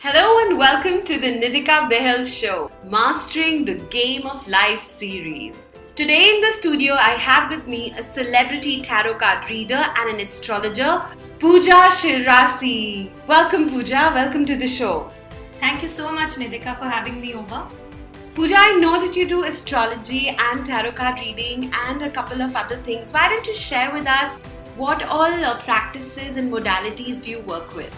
Hello and welcome to the Nidhika Bahl show, Mastering the Game of Life series. Today in the studio I have with me a celebrity tarot card reader and an astrologer, Pooja Shirasi. Welcome Pooja, welcome to the show. Thank you so much Nidhika for having me over. Pooja, I know that you do astrology and tarot card reading and a couple of other things. Why don't you share with us what all practices and modalities do you work with?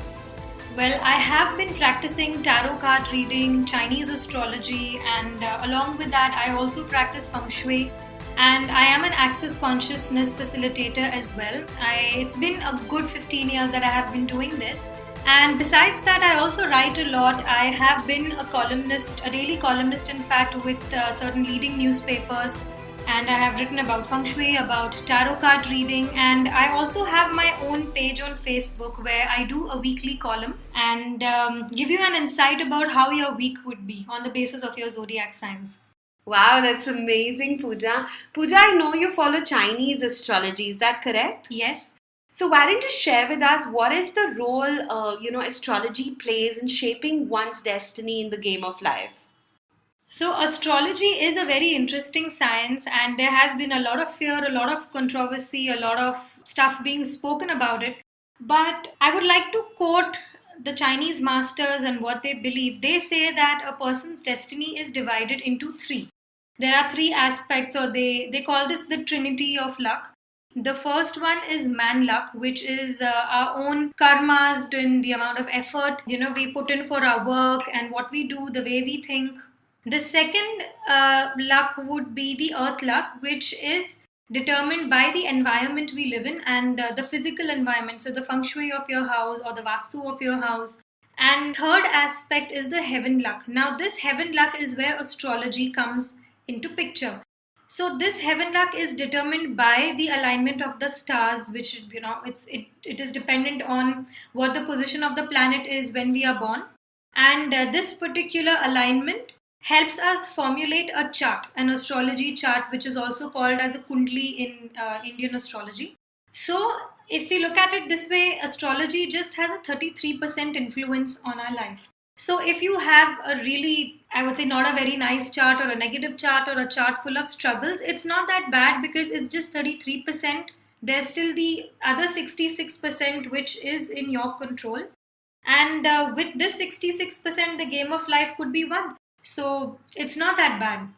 Well, I have been practicing tarot card reading, Chinese astrology, and along with that, I also practice feng shui. And I am an access consciousness facilitator as well. It's been a good 15 years that I have been doing this. And besides that, I also write a lot. I have been a columnist, a daily columnist, in fact, with certain leading newspapers. And I have written about feng shui, about tarot card reading, and I also have my own page on Facebook where I do a weekly column and give you an insight about how your week would be on the basis of your zodiac signs. Wow, that's amazing, Pooja. Pooja, I know you follow Chinese astrology, is that correct? Yes. So why don't you share with us what is the role, astrology plays in shaping one's destiny in the game of life? So, astrology is a very interesting science, and there has been a lot of fear, a lot of controversy, a lot of stuff being spoken about it. But I would like to quote the Chinese masters and what they believe. They say that a person's destiny is divided into three. There are three aspects, or they call this the Trinity of Luck. The first one is man luck, which is our own karmas in the amount of effort we put in for our work and what we do, the way we think. The second luck would be the earth luck, which is determined by the environment we live in and the physical environment, so the feng shui of your house or the vastu of your house. And third aspect is the heaven luck. Now this heaven luck is where astrology comes into picture. So this heaven luck is determined by the alignment of the stars, which it is dependent on what the position of the planet is when we are born. And this particular alignment helps us formulate a chart, an astrology chart, which is also called as a kundli in Indian astrology. So if we look at it this way, astrology just has a 33% influence on our life. So if you have a really, I would say, not a very nice chart or a negative chart or a chart full of struggles, it's not that bad because it's just 33%. There's still the other 66% which is in your control. And with this 66%, the game of life could be won. So it's not that bad.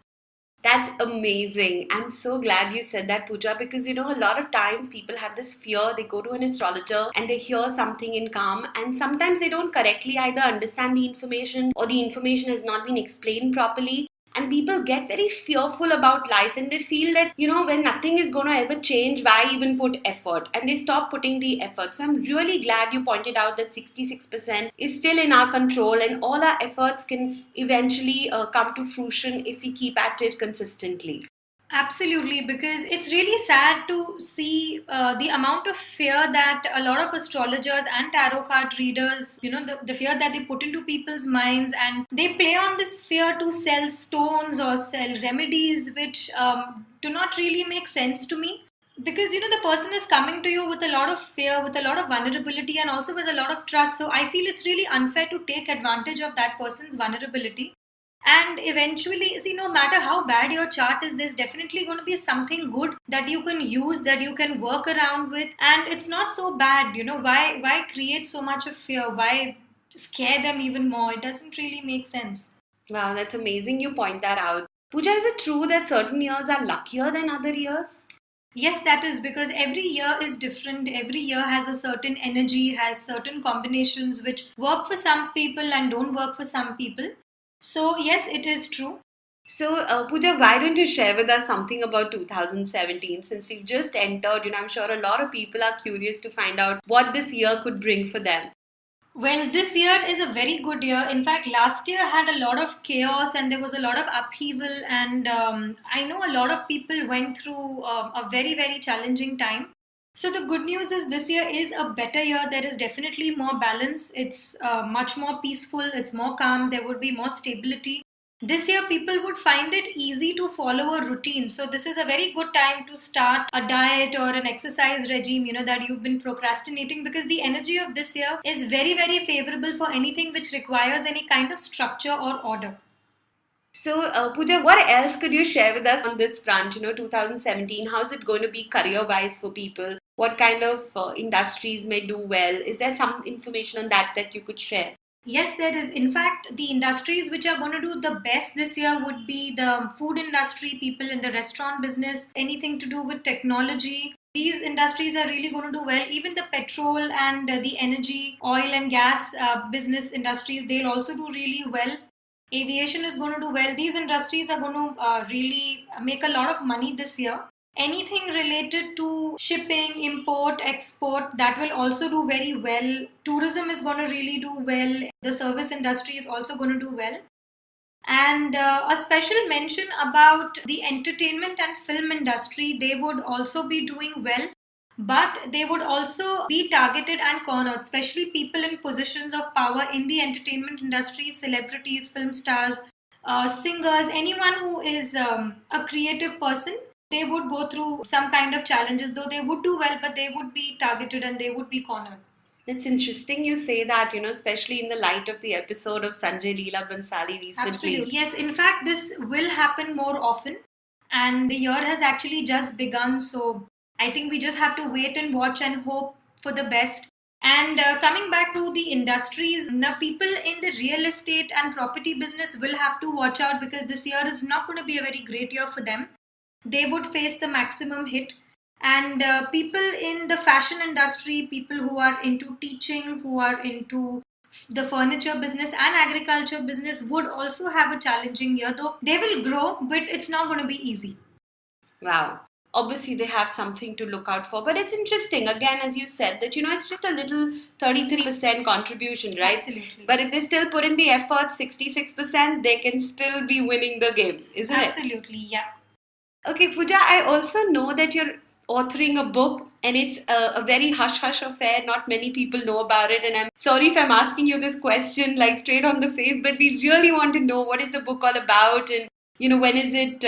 That's amazing. I'm so glad you said that, Pooja, because a lot of times people have this fear. They go to an astrologer and they hear something in calm, and sometimes they don't correctly either understand the information or the information has not been explained properly. And people get very fearful about life and they feel that, when nothing is going to ever change, why even put effort? And they stop putting the effort. So I'm really glad you pointed out that 66% is still in our control and all our efforts can eventually come to fruition if we keep at it consistently. Absolutely, because it's really sad to see the amount of fear that a lot of astrologers and tarot card readers, the fear that they put into people's minds, and they play on this fear to sell stones or sell remedies which do not really make sense to me. Because the person is coming to you with a lot of fear, with a lot of vulnerability, and also with a lot of trust. So I feel it's really unfair to take advantage of that person's vulnerability. And eventually, see, no matter how bad your chart is, there's definitely going to be something good that you can use, that you can work around with. And it's not so bad, why create so much of fear? Why scare them even more? It doesn't really make sense. Wow, that's amazing you point that out. Pooja, is it true that certain years are luckier than other years? Yes, that is because every year is different. Every year has a certain energy, has certain combinations which work for some people and don't work for some people. So yes, it is true. So, Pooja, why don't you share with us something about 2017? Since we've just entered, I'm sure a lot of people are curious to find out what this year could bring for them. Well, this year is a very good year. In fact, last year had a lot of chaos and there was a lot of upheaval. And I know a lot of people went through a very, very challenging time. So the good news is this year is a better year. There is definitely more balance. It's much more peaceful. It's more calm. There would be more stability. This year, people would find it easy to follow a routine. So, this is a very good time to start a diet or an exercise regime, that you've been procrastinating, because the energy of this year is very, very favorable for anything which requires any kind of structure or order. So, Pooja, what else could you share with us on this front? 2017, how is it going to be career-wise for people? What kind of industries may do well? Is there some information on that you could share? Yes, there is. In fact, the industries which are going to do the best this year would be the food industry, people in the restaurant business, anything to do with technology. These industries are really going to do well. Even the petrol and the energy, oil and gas business industries, they'll also do really well. Aviation is going to do well. These industries are going to really make a lot of money this year. Anything related to shipping, import, export, that will also do very well. Tourism is going to really do well. The service industry is also going to do well. And a special mention about the entertainment and film industry, they would also be doing well, but they would also be targeted and cornered, especially people in positions of power in the entertainment industry, celebrities, film stars, singers, anyone who is a creative person. They would go through some kind of challenges, though they would do well, but they would be targeted and they would be cornered. It's interesting you say that, especially in the light of the episode of Sanjay Leela Bansali recently. Absolutely. Yes, in fact, this will happen more often. And the year has actually just begun. So I think we just have to wait and watch and hope for the best. And coming back to the industries, now people in the real estate and property business will have to watch out, because this year is not going to be a very great year for them. They would face the maximum hit. And people in the fashion industry, people who are into teaching, who are into the furniture business and agriculture business, would also have a challenging year, though they will grow, but it's not going to be easy. Wow. Obviously, they have something to look out for. But it's interesting, again, as you said, that, it's just a little 33% contribution, right? Absolutely. But if they still put in the effort, 66%, they can still be winning the game, isn't it? Absolutely, yeah. Okay, Pooja, I also know that you're authoring a book, and it's a very hush-hush affair. Not many people know about it, and I'm sorry if I'm asking you this question like straight on the face, but we really want to know, what is the book all about, and when is it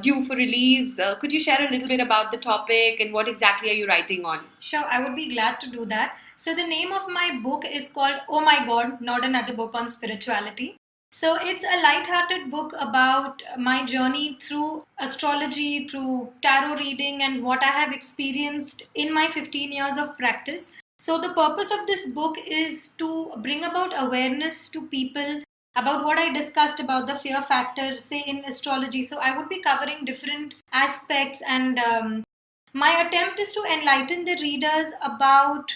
due for release? Could you share a little bit about the topic and what exactly are you writing on? Sure, I would be glad to do that. So the name of my book is called Oh My God, Not Another Book on Spirituality. So it's a light-hearted book about my journey through astrology, through tarot reading, and what I have experienced in my 15 years of practice. So the purpose of this book is to bring about awareness to people about what I discussed about the fear factor, say, in astrology. So I would be covering different aspects, and my attempt is to enlighten the readers about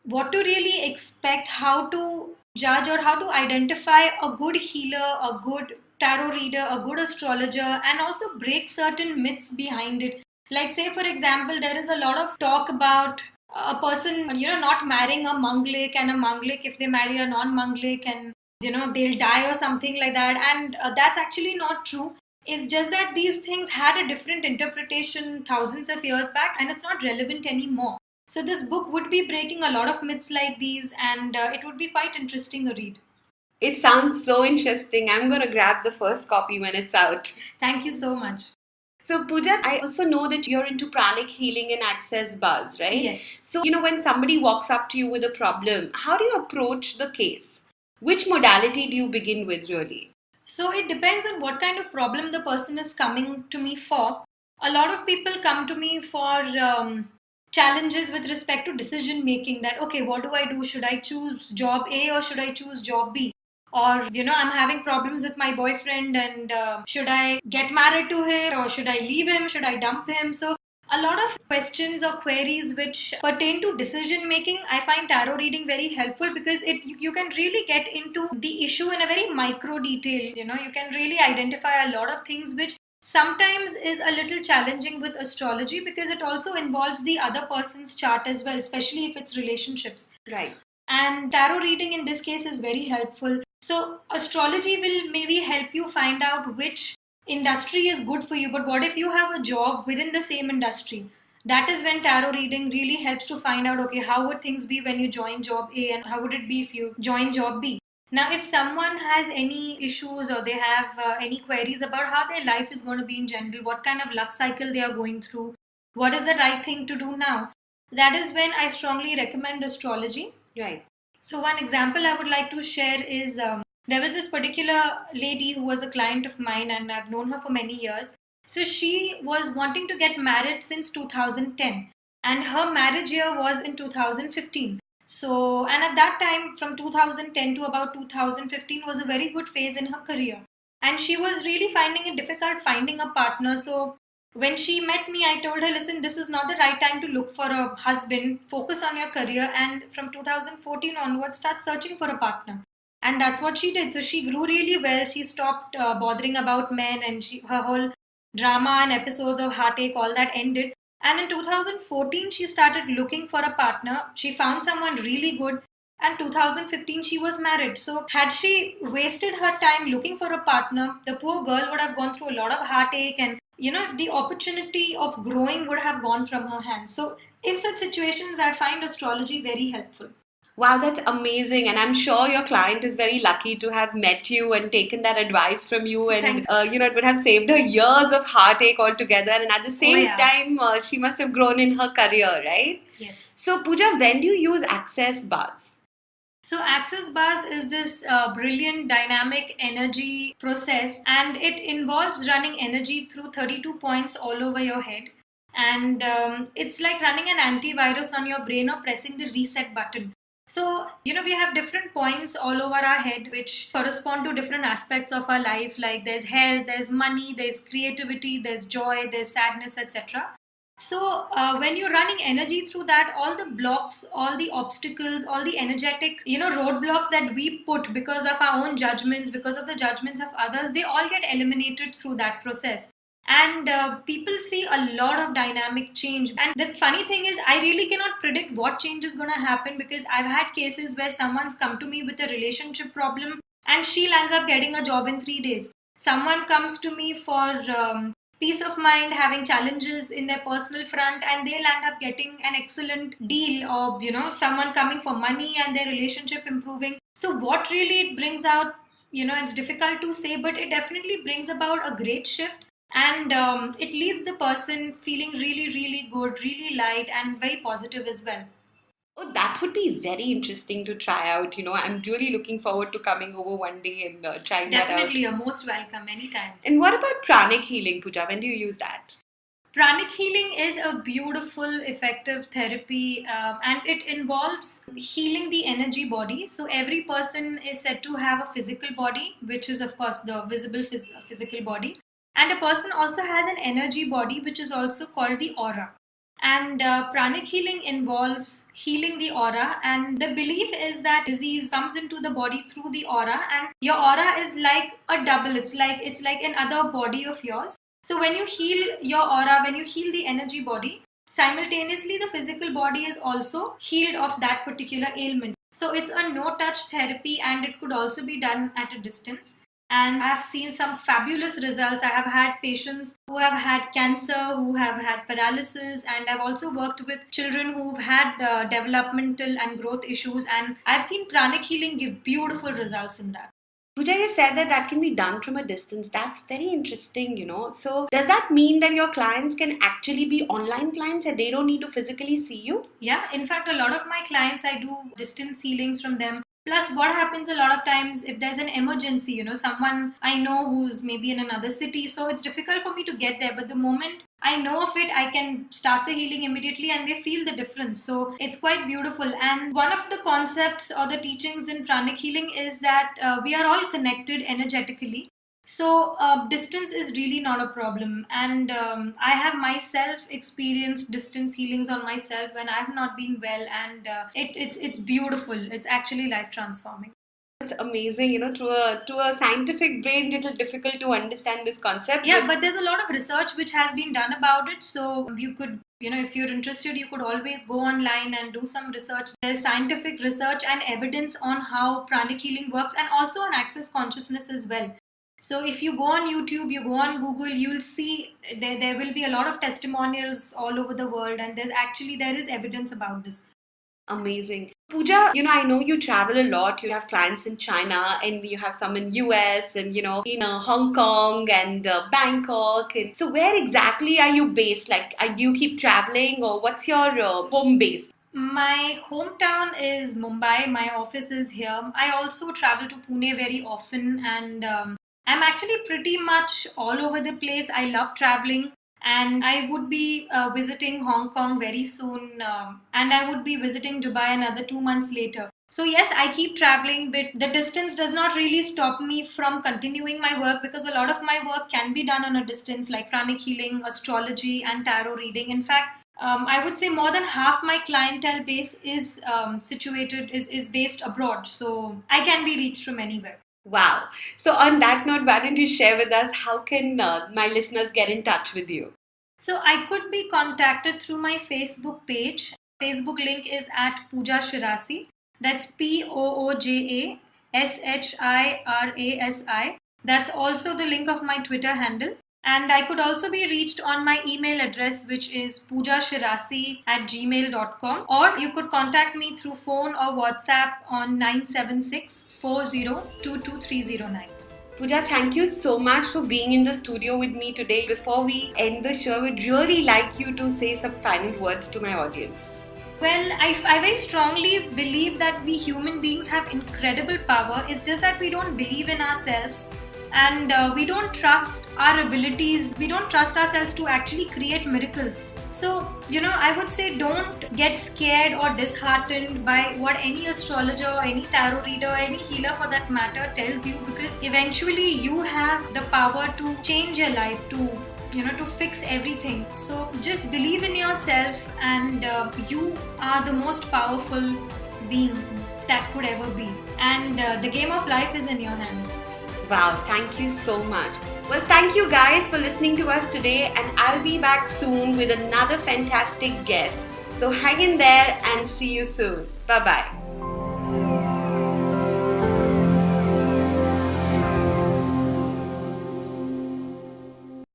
what to really expect, how to judge or how to identify a good healer, a good tarot reader, a good astrologer, and also break certain myths behind it. Like, say, for example, there is a lot of talk about a person, not marrying a Manglik, and a Manglik, if they marry a non-Manglik, and, they'll die or something like that. And that's actually not true. It's just that these things had a different interpretation thousands of years back, and it's not relevant anymore. So this book would be breaking a lot of myths like these, and it would be quite interesting to read. It sounds so interesting. I'm going to grab the first copy when it's out. Thank you so much. So Pooja, I also know that you're into Pranic Healing and Access Buzz, right? Yes. So, when somebody walks up to you with a problem, how do you approach the case? Which modality do you begin with, really? So it depends on what kind of problem the person is coming to me for. A lot of people come to me for challenges with respect to decision making, that, okay, what do I do? Should I choose job A or should I choose job B? Or, I'm having problems with my boyfriend, and should I get married to him, or should I leave him? Should I dump him? So a lot of questions or queries which pertain to decision making, I find tarot reading very helpful, because you can really get into the issue in a very micro detail. You can really identify a lot of things which sometimes is a little challenging with astrology, because it also involves the other person's chart as well, especially if it's relationships. Right. And tarot reading in this case is very helpful. So astrology will maybe help you find out which industry is good for you. But what if you have a job within the same industry? That is when tarot reading really helps to find out, okay, how would things be when you join job A, and how would it be if you join job B? Now, if someone has any issues or they have any queries about how their life is going to be in general, what kind of luck cycle they are going through, what is the right thing to do now, that is when I strongly recommend astrology. Right. So, one example I would like to share is there was this particular lady who was a client of mine, and I've known her for many years. So, she was wanting to get married since 2010, and her marriage year was in 2015. So, and at that time, from 2010 to about 2015 was a very good phase in her career. And she was really finding it difficult finding a partner. So, when she met me, I told her, listen, this is not the right time to look for a husband. Focus on your career. And from 2014 onwards, start searching for a partner. And that's what she did. So, she grew really well. She stopped bothering about men, and her whole drama and episodes of heartache, all that ended. And in 2014, she started looking for a partner. She found someone really good. And 2015, she was married. So, had she wasted her time looking for a partner, the poor girl would have gone through a lot of heartache, and the opportunity of growing would have gone from her hands. So, in such situations, I find astrology very helpful. Wow, that's amazing. And I'm sure your client is very lucky to have met you and taken that advice from you. And, it would have saved her years of heartache altogether. And at the same time, she must have grown in her career, right? Yes. So, Pooja, when do you use access bars? So, access bars is this brilliant dynamic energy process, and it involves running energy through 32 points all over your head. And it's like running an antivirus on your brain or pressing the reset button. So, we have different points all over our head which correspond to different aspects of our life. Like there's health, there's money, there's creativity, there's joy, there's sadness, etc. So, when you're running energy through that, all the blocks, all the obstacles, all the energetic, roadblocks that we put because of our own judgments, because of the judgments of others, they all get eliminated through that process. And people see a lot of dynamic change. And the funny thing is, I really cannot predict what change is going to happen, because I've had cases where someone's come to me with a relationship problem and she lands up getting a job in 3 days. Someone comes to me for peace of mind, having challenges in their personal front, and they'll end up getting an excellent deal, or someone coming for money and their relationship improving. So what really it brings out, it's difficult to say, but it definitely brings about a great shift. And it leaves the person feeling really, really good, really light, and very positive as well. Oh, that would be very interesting to try out. I'm really looking forward to coming over one day and trying that out. Definitely, you're most welcome anytime. And what about pranic healing, Pooja? When do you use that? Pranic healing is a beautiful, effective therapy, and it involves healing the energy body. So every person is said to have a physical body, which is of course the visible physical body. And a person also has an energy body, which is also called the aura. And pranic healing involves healing the aura, and the belief is that disease comes into the body through the aura, and your aura is like a double. It's like another body of yours. So when you heal your aura, when you heal the energy body, simultaneously the physical body is also healed of that particular ailment. So it's a no-touch therapy, and it could also be done at a distance. And I've seen some fabulous results. I have had patients who have had cancer, who have had paralysis, and I've also worked with children who've had developmental and growth issues, and I've seen pranic healing give beautiful results in that. Pooja, you said that can be done from a distance. That's very interesting, So does that mean that your clients can actually be online clients and they don't need to physically see you? Yeah, in fact, a lot of my clients, I do distance healings from them. Plus, what happens a lot of times, if there's an emergency, someone I know who's maybe in another city, so it's difficult for me to get there. But the moment I know of it, I can start the healing immediately, and they feel the difference. So it's quite beautiful. And one of the concepts or the teachings in pranic healing is that we are all connected energetically. So distance is really not a problem, and I have myself experienced distance healings on myself when I have not been well, and it's beautiful. It's actually life transforming. It's amazing, to a scientific brain, it's difficult to understand this concept. Yeah, but there's a lot of research which has been done about it. So you could, if you're interested, you could always go online and do some research. There's scientific research and evidence on how pranic healing works, and also on access consciousness as well. So if you go on YouTube, you go on Google, you'll see there will be a lot of testimonials all over the world, and there is evidence about this. Amazing. Pooja, I know you travel a lot. You have clients in China and you have some in US and, in Hong Kong and Bangkok. And so where exactly are you based? Like, do you keep traveling or what's your home base? My hometown is Mumbai. My office is here. I also travel to Pune very often, and I'm actually pretty much all over the place. I love traveling, and I would be visiting Hong Kong very soon, and I would be visiting Dubai another 2 months later. So, yes, I keep traveling, but the distance does not really stop me from continuing my work because a lot of my work can be done on a distance, like pranic healing, astrology, and tarot reading. In fact, I would say more than half my clientele base is is based abroad, so I can be reached from anywhere. Wow. So on that note, why don't you share with us how can my listeners get in touch with you? So I could be contacted through my Facebook page. Facebook link is at Pooja Shirasi. That's POOJASHIRASI. That's also the link of my Twitter handle. And I could also be reached on my email address, which is poojashirasi@gmail.com. Or you could contact me through phone or WhatsApp on 976-4022-309. Pooja, thank you so much for being in the studio with me today. Before we end the show, I would really like you to say some final words to my audience. Well, I very strongly believe that we human beings have incredible power. It's just that we don't believe in ourselves and we don't trust our abilities. We don't trust ourselves to actually create miracles. So, I would say don't get scared or disheartened by what any astrologer or any tarot reader or any healer for that matter tells you, because eventually you have the power to change your life, to fix everything. So just believe in yourself, and you are the most powerful being that could ever be. And the game of life is in your hands. Wow, thank you so much. Well, thank you guys for listening to us today, and I'll be back soon with another fantastic guest. So hang in there and see you soon. Bye-bye.